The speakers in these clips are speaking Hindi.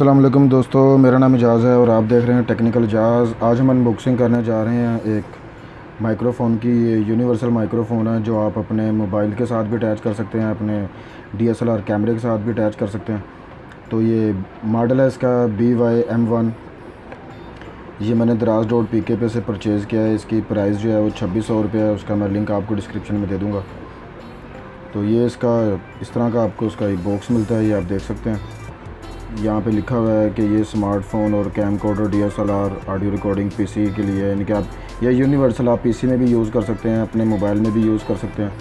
अस्सलाम वालेकुम दोस्तों, मेरा नाम इजाज़ है और आप देख रहे हैं टेक्निकल इजाज़। आज हम अनबॉक्सिंग करने जा रहे हैं एक माइक्रोफ़ोन की। यूनिवर्सल माइक्रोफ़ोन है जो आप अपने मोबाइल के साथ भी अटैच कर सकते हैं, अपने DSLR कैमरे के साथ भी अटैच कर सकते हैं। तो ये मॉडल है इसका BY-M1। ये मैंने draz.pk पे से परचेज़ किया है। इसकी प्राइस जो है वो 2600 रुपये है। उसका मैं लिंक आपको डिस्क्रिप्शन में दे दूँगा। तो ये इसका इस तरह का आपको उसका एक बॉक्स मिलता है, ये आप देख सकते हैं। यहाँ पे लिखा हुआ है कि ये स्मार्टफ़ोन और camcorder DSLR audio recording PC के लिए है, यानी कि आप ये यूनिवर्सल आप पीसी में भी यूज़ कर सकते हैं, अपने मोबाइल में भी यूज़ कर सकते हैं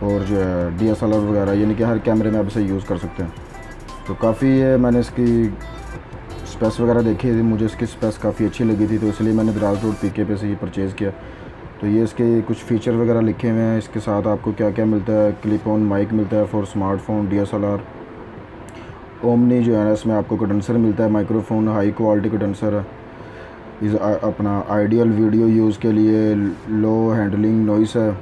और जो है DSLR वगैरह यानी कि हर कैमरे में आप इसे यूज़ कर सकते हैं। तो काफ़ी है, मैंने इसकी स्पेस वगैरह देखी थी, मुझे इसकी स्पेस काफ़ी अच्छी लगी थी, तो इसलिए मैंने draz.pk पे से ये परचेज़ किया। तो ये इसके कुछ फ़ीचर वगैरह लिखे हुए हैं। इसके साथ आपको क्या क्या मिलता है, क्लिप ऑन माइक मिलता है फॉर स्मार्टफ़ोन DSLR। ओमनी जो है ना, इसमें आपको कंडेंसर मिलता है, माइक्रोफोन हाई क्वालिटी कंडेंसर है। इस अपना आइडियल वीडियो यूज़ के लिए लो हैंडलिंग नॉइस है।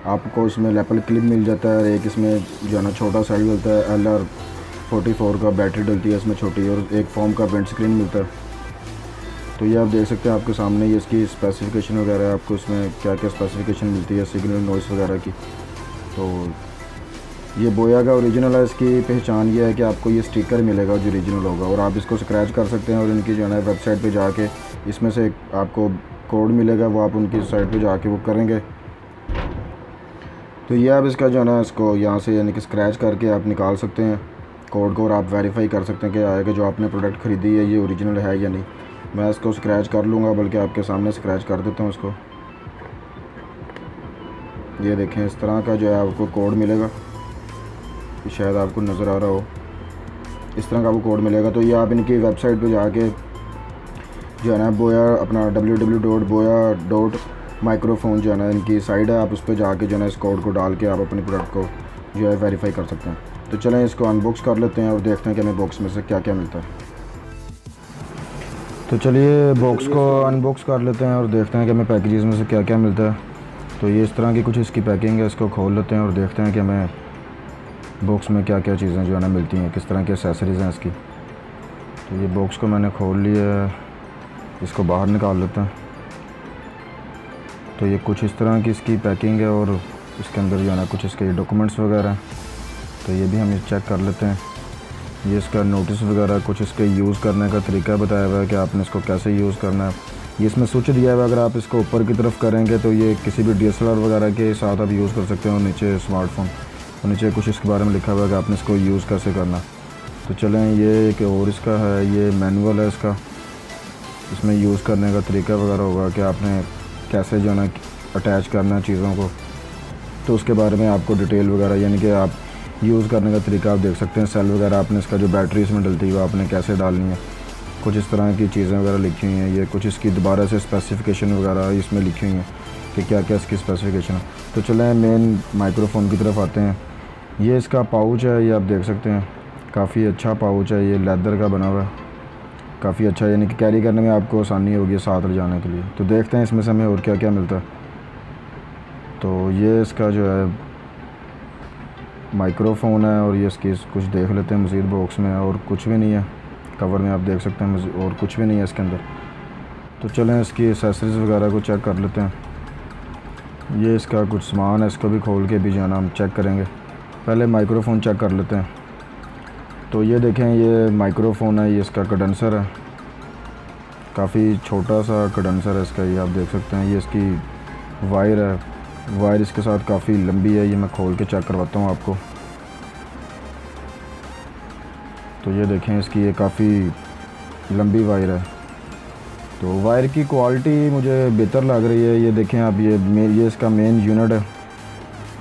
आपको इसमें लेपल क्लिप मिल जाता है। एक इसमें जो है ना छोटा सेल मिलता है, LR44 का बैटरी डलती है इसमें छोटी, और एक फोम का प्रिंट स्क्रीन मिलता है। तो ये आप देख सकते हैं आपके सामने ये इसकी स्पेसिफिकेशन वगैरह, आपको इसमें क्या क्या स्पेसिफिकेशन मिलती है सिग्नल नॉइस वगैरह की। तो ये बोया का ओरिजिनल है। इसकी पहचान ये है कि आपको ये स्टिकर मिलेगा जो ओरिजिनल होगा, और आप इसको स्क्रैच कर सकते हैं और इनकी जो है ना वेबसाइट पे जाके इसमें से आपको कोड मिलेगा, वो आप उनकी साइट पे जाके वो करेंगे। तो ये आप इसका जो है ना इसको यहाँ से यानी कि स्क्रैच करके आप निकाल सकते हैं कोड को, और आप वेरीफाई कर सकते हैं कि आएगा जो आपने प्रोडक्ट ख़रीदी है ये ओरिजिनल है या नहीं। मैं इसको स्क्रैच कर लूँगा, बल्कि आपके सामने स्क्रैच कर देता हूँ इसको। ये देखें, इस तरह का जो है आपको कोड मिलेगा, शायद आपको नज़र आ रहा हो, इस तरह का आपको कोड मिलेगा। तो ये आप इनकी वेबसाइट पे जाके जो है ना बोया अपना www.boya.microphone जो है ना इनकी साइट है, आप उस पर जाके जो है ना इस कोड को डाल के आप अपने प्रोडक्ट को जो है वेरीफाई कर सकते हैं। तो चलें इसको अनबॉक्स कर लेते हैं और देखते हैं कि हमें बॉक्स में से क्या क्या मिलता है। तो चलिए बॉक्स को अनबॉक्स कर लेते हैं और देखते हैं कि हमें पैकेजेस में से क्या क्या मिलता है। तो ये इस तरह की कुछ इसकी पैकिंग है। इसको खोल लेते हैं और देखते हैं कि हमें बॉक्स में क्या क्या चीज़ें जो है ना मिलती हैं, किस तरह की एक्सेसरीज़ हैं इसकी। तो ये बॉक्स को मैंने खोल लिया है, इसको बाहर निकाल लेते हैं। तो ये कुछ इस तरह की इसकी पैकिंग है और इसके अंदर जो है ना कुछ इसके डॉक्यूमेंट्स वगैरह हैं। तो ये भी हम चेक कर लेते हैं। ये इसका नोटिस वगैरह, कुछ इसके यूज़ करने का तरीका बताया हुआ है कि आपने इसको कैसे यूज़ करना है। ये इसमें स्विच दिया हुआ है, अगर आप इसको ऊपर की तरफ करेंगे तो ये किसी भी DSLR वगैरह के साथ आप यूज़ कर सकते हैं, और नीचे स्मार्टफोन, और नीचे कुछ इसके बारे में लिखा हुआ है कि आपने इसको यूज़ कैसे करना। तो चलें, ये एक और इसका है, ये मैनुअल है इसका, इसमें यूज़ करने का तरीका वगैरह होगा कि आपने कैसे जो है ना अटैच करना है चीज़ों को। तो उसके बारे में आपको डिटेल वगैरह यानी कि आप यूज़ करने का तरीका आप देख सकते हैं। सेल वगैरह आपने इसका जो बैटरी इसमें डलती है वो आपने कैसे डालनी है, कुछ इस तरह की चीज़ें वगैरह लिखी हुई हैं। ये कुछ इसकी दोबारा से स्पेसिफिकेशन वगैरह इसमें लिखी हुई हैं कि क्या क्या इसकी स्पेसिफिकेशन है। तो चलें मेन माइक्रोफ़ोन की तरफ आते हैं। ये इसका पाउच है, ये आप देख सकते हैं, काफ़ी अच्छा पाउच है, ये लेदर का बना हुआ है, काफ़ी अच्छा, यानी कि कैरी करने में आपको आसानी होगी साथ ले जाने के लिए। तो देखते हैं इसमें से हमें और क्या क्या मिलता है। तो ये इसका जो है माइक्रोफ़ोन है, और ये इसकी कुछ देख लेते हैं मज़ीद बॉक्स में, और कुछ भी नहीं है कवर में, आप देख सकते हैं और कुछ भी नहीं है इसके अंदर। तो चलें इसकी एक्सेसरीज़ वगैरह को चेक कर लेते हैं। ये इसका कुछ सामान है, इसको भी खोल के भी जो है ना हम चेक करेंगे। पहले माइक्रोफ़ोन चेक कर लेते हैं। तो ये देखें, ये माइक्रोफ़ोन है, ये इसका कंडेंसर है, काफ़ी छोटा सा कंडेंसर है इसका, ये आप देख सकते हैं। ये इसकी वायर है, वायर इसके साथ काफ़ी लंबी है, ये मैं खोल के चेक करवाता हूँ आपको। तो ये देखें, इसकी ये काफ़ी लंबी वायर है। तो वायर की क्वालिटी मुझे बेहतर लग रही है। ये देखें आप, ये इसका मेन यूनिट है,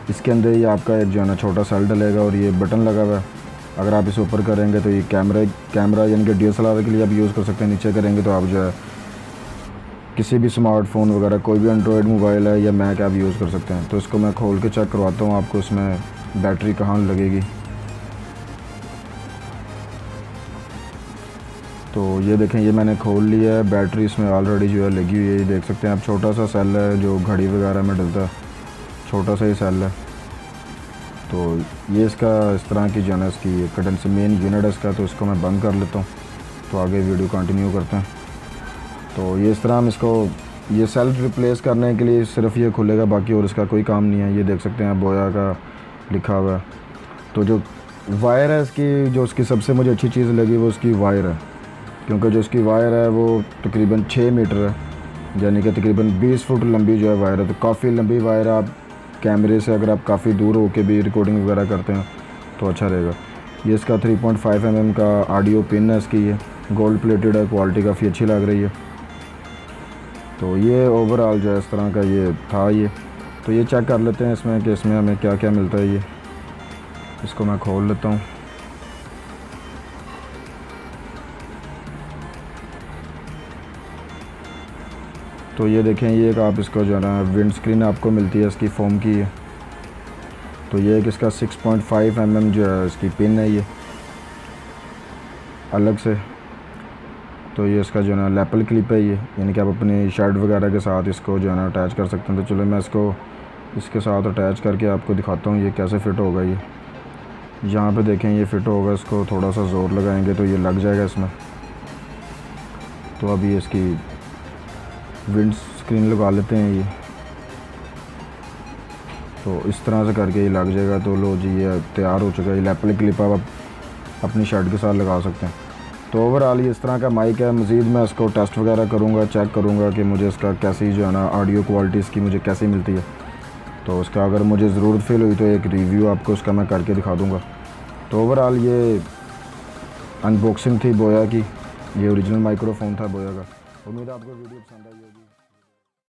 इसके अंदर ये आपका एक जो है ना छोटा सेल डलेगा, और ये बटन लगा हुआ है। अगर आप इसे ऊपर करेंगे तो ये कैमरा यानी कि DSLR के लिए आप यूज़ कर सकते हैं। नीचे करेंगे तो आप जो है किसी भी स्मार्टफ़ोन वगैरह, कोई भी एंड्रॉयड मोबाइल है या मैक आप यूज़ कर सकते हैं। तो इसको मैं खोल के चेक करवाता हूँ आपको, इसमें बैटरी कहाँ लगेगी। तो ये देखें, ये मैंने खोल लिया है, बैटरी इसमें ऑलरेडी जो है लगी हुई है, ये देख सकते हैं आप। छोटा सा सेल है जो घड़ी वगैरह में डलता है, छोटा सा ही सेल है। तो ये इसका इस तरह की जो है ना इसकी कंडेंसर मेन यूनिट है इसका, तो इसको मैं बंद कर लेता हूँ। तो आगे वीडियो कंटिन्यू करते हैं। तो ये इस तरह हम इसको ये सेल्फ रिप्लेस करने के लिए सिर्फ ये खुलेगा, बाकी और इसका कोई काम नहीं है। ये देख सकते हैं बोया का लिखा हुआ है। तो जो वायर है इसकी, जो उसकी सबसे मुझे अच्छी चीज़ लगी वो उसकी वायर है, क्योंकि जो उसकी वायर है वो तकरीबन 6 मीटर है, यानी कि तकरीबन 20 फुट लंबी जो है वायर है। तो काफ़ी लंबी वायर है। आप कैमरे से अगर आप काफ़ी दूर हो के भी रिकॉर्डिंग वगैरह करते हैं तो अच्छा रहेगा। ये इसका 3.5 mm का ऑडियो पिन है इसकी, ये गोल्ड प्लेटेड है, क्वालिटी काफ़ी अच्छी लग रही है। तो ये ओवरऑल जो है इस तरह का ये था ये। तो ये चेक कर लेते हैं इसमें कि इसमें हमें क्या क्या मिलता है। ये इसको मैं खोल लेता हूँ। तो ये देखें, ये एक आप इसको जो है ना विंड स्क्रीन आपको मिलती है इसकी फ़ोम की है। तो ये एक इसका 6.5 mm जो है इसकी पिन है ये अलग से। तो ये इसका जो है ना लैपल क्लिप है ये, यानी कि आप अपनी शर्ट वगैरह के साथ इसको जो है ना अटैच कर सकते हैं। तो चलो मैं इसको इसके साथ अटैच करके आपको दिखाता हूँ ये कैसे फ़िट होगा। ये यहाँ पे देखें ये फ़िट होगा, इसको थोड़ा सा ज़ोर लगाएंगे तो ये लग जाएगा इसमें। तो अब ये इसकी विंड स्क्रीन लगा लेते हैं ये। तो इस तरह से करके ये लग जाएगा। तो लो जी, ये तैयार हो चुका है। ये लैपल क्लिप आप अपनी शर्ट के साथ लगा सकते हैं। तो ओवरऑल ये इस तरह का माइक है। मज़ीद मैं इसको टेस्ट वगैरह करूँगा, चेक करूँगा कि मुझे इसका कैसी जो है ना ऑडियो क्वालिटी इसकी मुझे कैसी मिलती है। तो उसका अगर मुझे ज़रूरत फील हुई तो एक रिव्यू आपको उसका मैं करके दिखा दूँगा। तो ओवरऑल ये अनबॉक्सिंग थी बोया की। ये ओरिजिनल माइक्रोफोन था बोया का। उम्मीद है आपको वीडियो पसंद आई होगी।